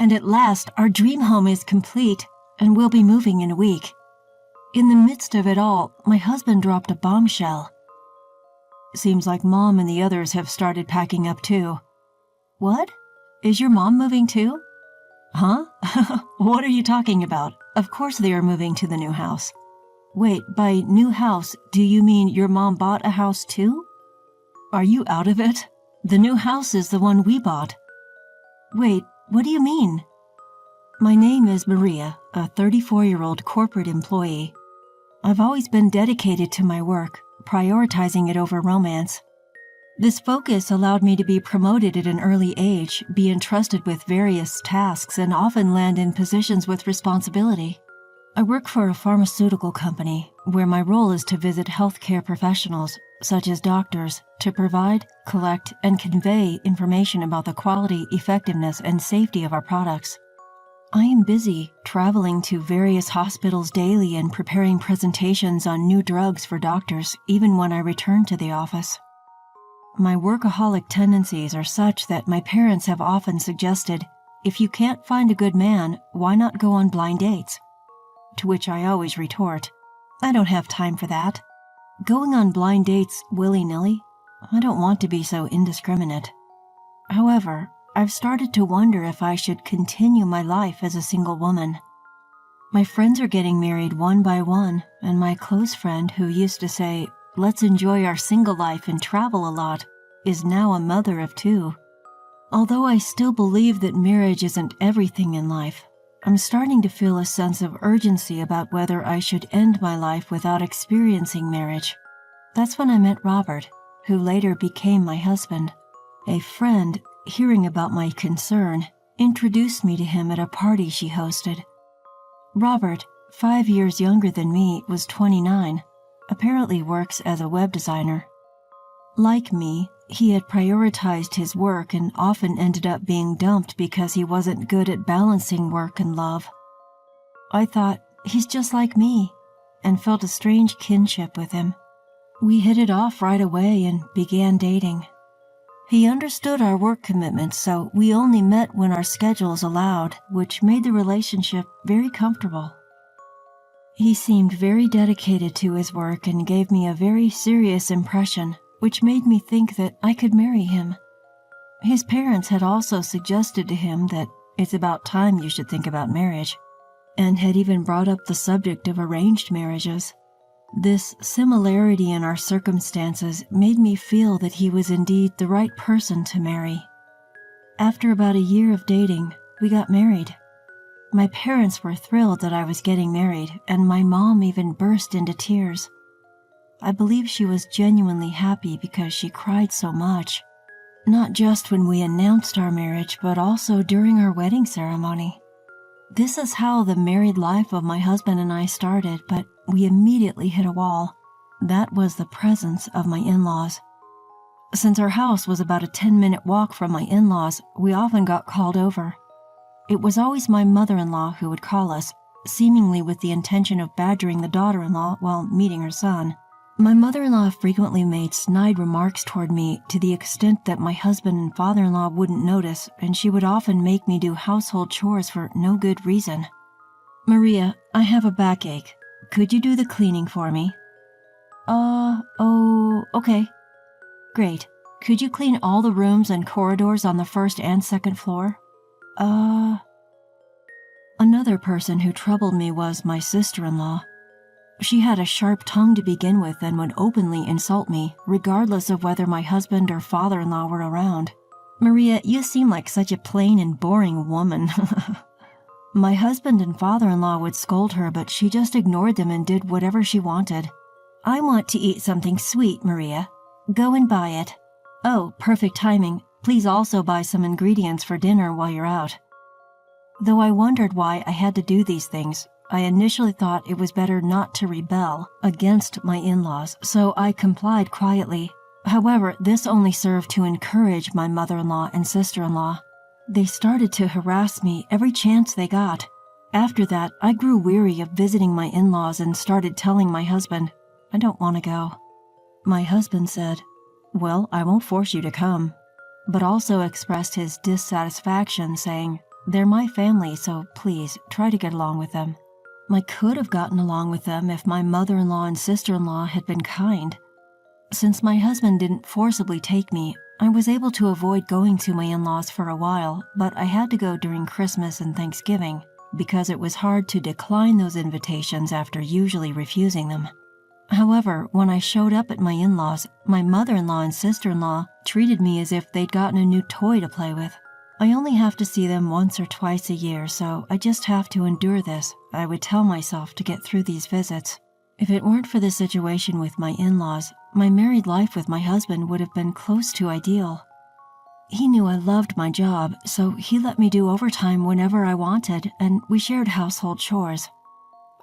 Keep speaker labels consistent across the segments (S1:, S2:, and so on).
S1: And at last, our dream home is complete, and we'll be moving in a week. In the midst of it all, my husband dropped a bombshell. Seems like Mom and the others have started packing up too. What? Is your mom moving too? Huh? What are you talking about? Of course they are moving to the new house. Wait, by new house, do you mean your mom bought a house too? Are you out of it? The new house is the one we bought. Wait, what do you mean? My name is Maria, a 34-year-old corporate employee. I've always been dedicated to my work, prioritizing it over romance. This focus allowed me to be promoted at an early age, be entrusted with various tasks, and often land in positions with responsibility. I work for a pharmaceutical company, where my role is to visit healthcare professionals, such as doctors, to provide, collect, and convey information about the quality, effectiveness, and safety of our products. I am busy traveling to various hospitals daily and preparing presentations on new drugs for doctors, even when I return to the office. My workaholic tendencies are such that my parents have often suggested, if you can't find a good man, why not go on blind dates? To which I always retort, I don't have time for that. Going on blind dates willy-nilly? I don't want to be so indiscriminate. However, I've started to wonder if I should continue my life as a single woman. My friends are getting married one by one, and my close friend who used to say, let's enjoy our single life and travel a lot, is now a mother of 2. Although I still believe that marriage isn't everything in life, I'm starting to feel a sense of urgency about whether I should end my life without experiencing marriage. That's when I met Robert, who later became my husband. A friend, hearing about my concern, introduced me to him at a party she hosted. Robert, 5 years younger than me, was 29, apparently works as a web designer. Like me, he had prioritized his work and often ended up being dumped because he wasn't good at balancing work and love. I thought, he's just like me, and felt a strange kinship with him. We hit it off right away and began dating. He understood our work commitments, so we only met when our schedules allowed, which made the relationship very comfortable. He seemed very dedicated to his work and gave me a very serious impression, which made me think that I could marry him. His parents had also suggested to him that it's about time you should think about marriage, and had even brought up the subject of arranged marriages. This similarity in our circumstances made me feel that he was indeed the right person to marry. After about a year of dating, we got married. My parents were thrilled that I was getting married, and my mom even burst into tears. I believe she was genuinely happy because she cried so much, not just when we announced our marriage, but also during our wedding ceremony. This is how the married life of my husband and I started, but we immediately hit a wall. That was the presence of my in-laws. Since our house was about a 10-minute walk from my in-laws, we often got called over. It was always my mother-in-law who would call us, seemingly with the intention of badgering the daughter-in-law while meeting her son. My mother-in-law frequently made snide remarks toward me to the extent that my husband and father-in-law wouldn't notice, and she would often make me do household chores for no good reason. Maria, I have a backache. Could you do the cleaning for me? Okay. Great. Could you clean all the rooms and corridors on the first and second floor? Another person who troubled me was my sister-in-law. She had a sharp tongue to begin with and would openly insult me, regardless of whether my husband or father-in-law were around. Maria, you seem like such a plain and boring woman. My husband and father-in-law would scold her, but she just ignored them and did whatever she wanted. I want to eat something sweet, Maria. Go and buy it. Oh, perfect timing. Please also buy some ingredients for dinner while you're out. Though I wondered why I had to do these things, I initially thought it was better not to rebel against my in-laws, so I complied quietly. However, this only served to encourage my mother-in-law and sister-in-law. They started to harass me every chance they got. After that, I grew weary of visiting my in-laws and started telling my husband, I don't want to go. My husband said, well, I won't force you to come, but also expressed his dissatisfaction, saying, They're my family, so please try to get along with them. I could have gotten along with them if my mother-in-law and sister-in-law had been kind. Since my husband didn't forcibly take me, I was able to avoid going to my in-laws for a while, but I had to go during Christmas and Thanksgiving because it was hard to decline those invitations after usually refusing them. However, when I showed up at my in-laws, my mother-in-law and sister-in-law treated me as if they'd gotten a new toy to play with. I only have to see them once or twice a year, so I just have to endure this, I would tell myself to get through these visits. If it weren't for the situation with my in-laws, my married life with my husband would have been close to ideal. He knew I loved my job, so he let me do overtime whenever I wanted, and we shared household chores.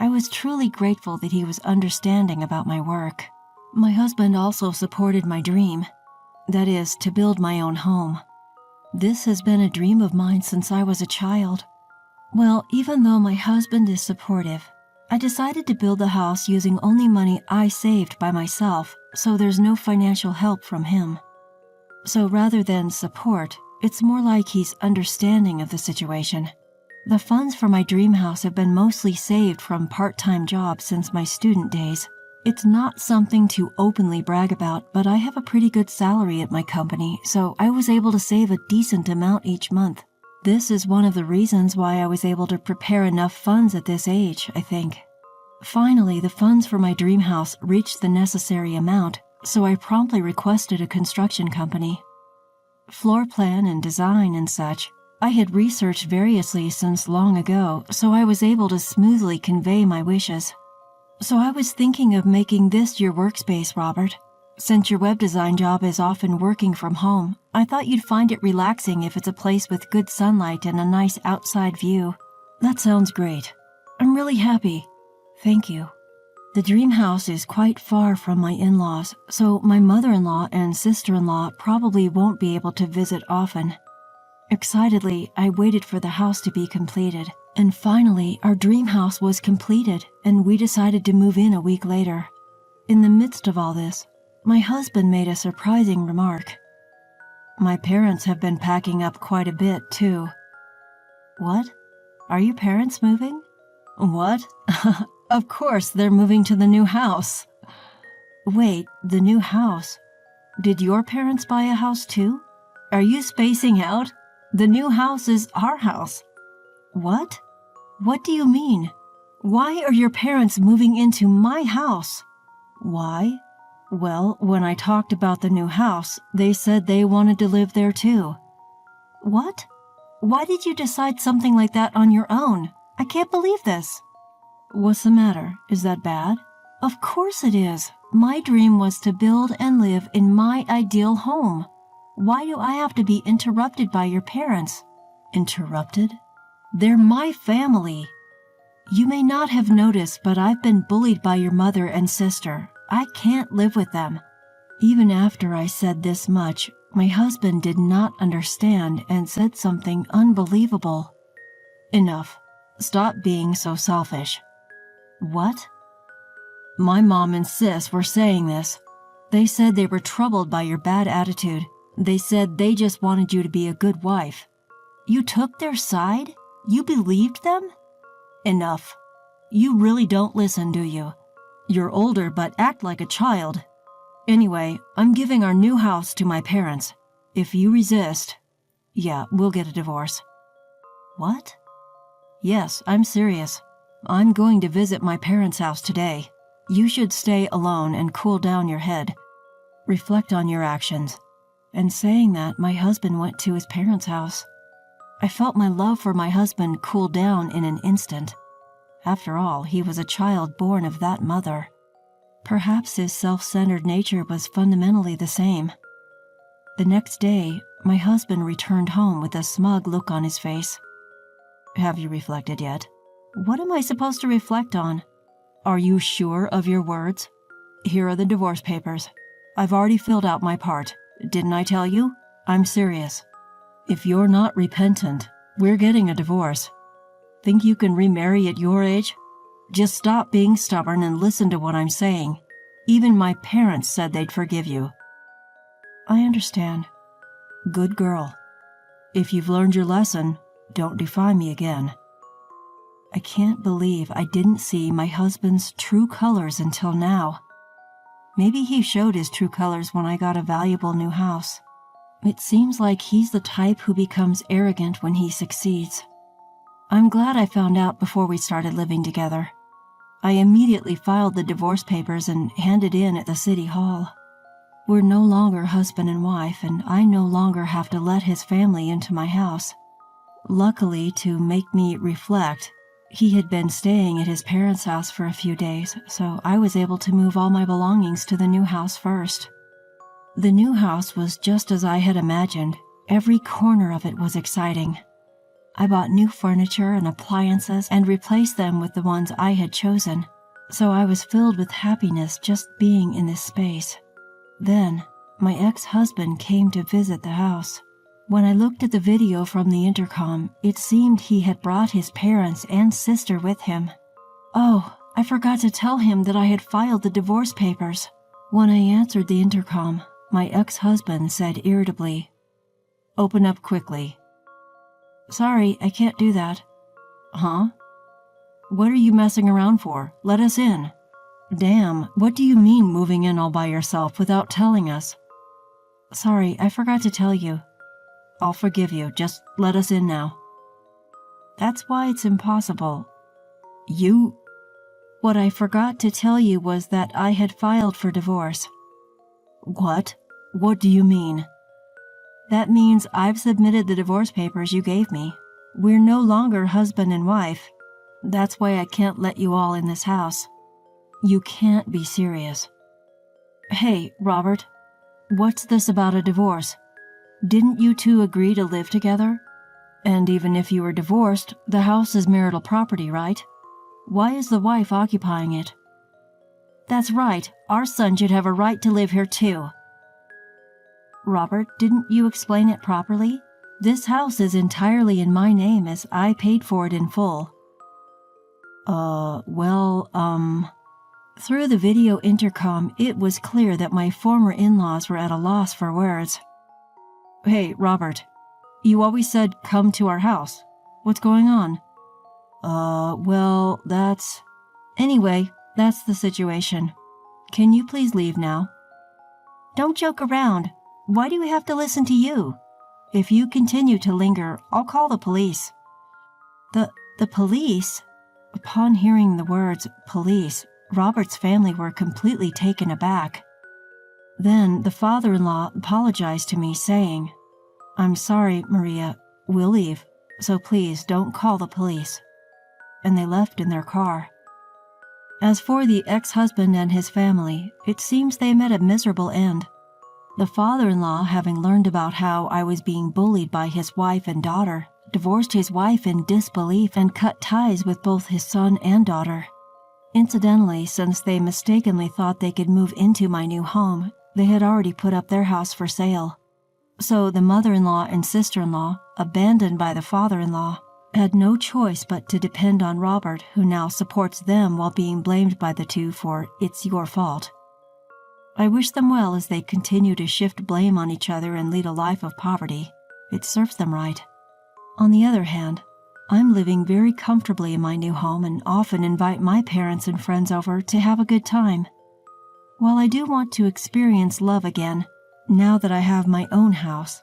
S1: I was truly grateful that he was understanding about my work. My husband also supported my dream, that is, to build my own home. This has been a dream of mine since I was a child. Well, even though my husband is supportive, I decided to build the house using only money I saved by myself, so there's no financial help from him. So rather than support, it's more like he's understanding of the situation. The funds for my dream house have been mostly saved from part-time jobs since my student days. It's not something to openly brag about, but I have a pretty good salary at my company, so I was able to save a decent amount each month. This is one of the reasons why I was able to prepare enough funds at this age, I think. Finally, the funds for my dream house reached the necessary amount, so I promptly requested a construction company. Floor plan and design and such, I had researched variously since long ago, so I was able to smoothly convey my wishes. So I was thinking of making this your workspace, Robert. Since your web design job is often working from home, I thought you'd find it relaxing if it's a place with good sunlight and a nice outside view. That sounds great. I'm really happy. Thank you. The dream house is quite far from my in-laws, so my mother-in-law and sister-in-law probably won't be able to visit often. Excitedly, I waited for the house to be completed, and finally our dream house was completed, and we decided to move in a week later. In the midst of all this, my husband made a surprising remark. My parents have been packing up quite a bit, too. What? Are your parents moving? What? Of course, they're moving to the new house. Wait, the new house? Did your parents buy a house too? Are you spacing out? The new house is our house. What? What do you mean? Why are your parents moving into my house? Why? Well, when I talked about the new house, they said they wanted to live there too. What? Why did you decide something like that on your own? I can't believe this. What's the matter? Is that bad? Of course it is. My dream was to build and live in my ideal home. Why do I have to be interrupted by your parents? Interrupted? They're my family. You may not have noticed, but I've been bullied by your mother and sister. I can't live with them. Even after I said this much, my husband did not understand and said something unbelievable. Enough. Stop being so selfish. What? My mom and sis were saying this. They said they were troubled by your bad attitude. They said they just wanted you to be a good wife. You took their side? You believed them? Enough. You really don't listen, do you? You're older but act like a child. Anyway, I'm giving our new house to my parents. If you resist, yeah, we'll get a divorce. What? Yes, I'm serious. I'm going to visit my parents' house today. You should stay alone and cool down your head. Reflect on your actions. And saying that, my husband went to his parents' house. I felt my love for my husband cool down in an instant. After all, he was a child born of that mother. Perhaps his self-centered nature was fundamentally the same. The next day, my husband returned home with a smug look on his face. Have you reflected yet? What am I supposed to reflect on? Are you sure of your words? Here are the divorce papers. I've already filled out my part. Didn't I tell you? I'm serious. If you're not repentant, we're getting a divorce. Think you can remarry at your age? Just stop being stubborn and listen to what I'm saying. Even my parents said they'd forgive you. I understand. Good girl. If you've learned your lesson, Don't defy me again. I can't believe I didn't see my husband's true colors until now. Maybe he showed his true colors when I got a valuable new house. It seems like he's the type who becomes arrogant when he succeeds. I'm glad I found out before we started living together. I immediately filed the divorce papers and handed in at the city hall. We're no longer husband and wife, and I no longer have to let his family into my house. Luckily, to make me reflect, he had been staying at his parents' house for a few days, so I was able to move all my belongings to the new house first. The new house was just as I had imagined. Every corner of it was exciting. I bought new furniture and appliances and replaced them with the ones I had chosen, so I was filled with happiness just being in this space. Then, my ex-husband came to visit the house. When I looked at the video from the intercom, it seemed he had brought his parents and sister with him. Oh, I forgot to tell him that I had filed the divorce papers. When I answered the intercom, my ex-husband said irritably, "Open up quickly." "Sorry, I can't do that." "Huh? What are you messing around for? Let us in." "Damn, what do you mean moving in all by yourself without telling us?" "Sorry, I forgot to tell you." "I'll forgive you, just let us in now." "That's why it's impossible." What I forgot to tell you was that I had filed for divorce." "What? What do you mean?" "That means I've submitted the divorce papers you gave me. We're no longer husband and wife. That's why I can't let you all in this house." "You can't be serious." "Hey, Robert, what's this about a divorce? Didn't you two agree to live together? And even if you were divorced, the house is marital property, right? Why is the wife occupying it?" "That's right, our son should have a right to live here too." "Robert, didn't you explain it properly? This house is entirely in my name as I paid for it in full." Through the video intercom, it was clear that my former in-laws were at a loss for words. "Hey, Robert, you always said come to our house. What's going on?" Anyway, that's the situation. Can you please leave now?" "Don't joke around. Why do we have to listen to you? If you continue to linger, I'll call the police." The police?" Upon hearing the words police, Robert's family were completely taken aback. Then the father-in-law apologized to me, saying, "I'm sorry, Maria, we'll leave, so please don't call the police." And they left in their car. As for the ex-husband and his family, it seems they met a miserable end. The father-in-law, having learned about how I was being bullied by his wife and daughter, divorced his wife in disbelief and cut ties with both his son and daughter. Incidentally, since they mistakenly thought they could move into my new home, they had already put up their house for sale. So the mother-in-law and sister-in-law, abandoned by the father-in-law, had no choice but to depend on Robert, who now supports them while being blamed by the two for "it's your fault." I wish them well as they continue to shift blame on each other and lead a life of poverty. It serves them right. On the other hand, I'm living very comfortably in my new home and often invite my parents and friends over to have a good time. While I do want to experience love again, now that I have my own house,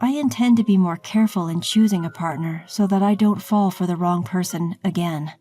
S1: I intend to be more careful in choosing a partner so that I don't fall for the wrong person again.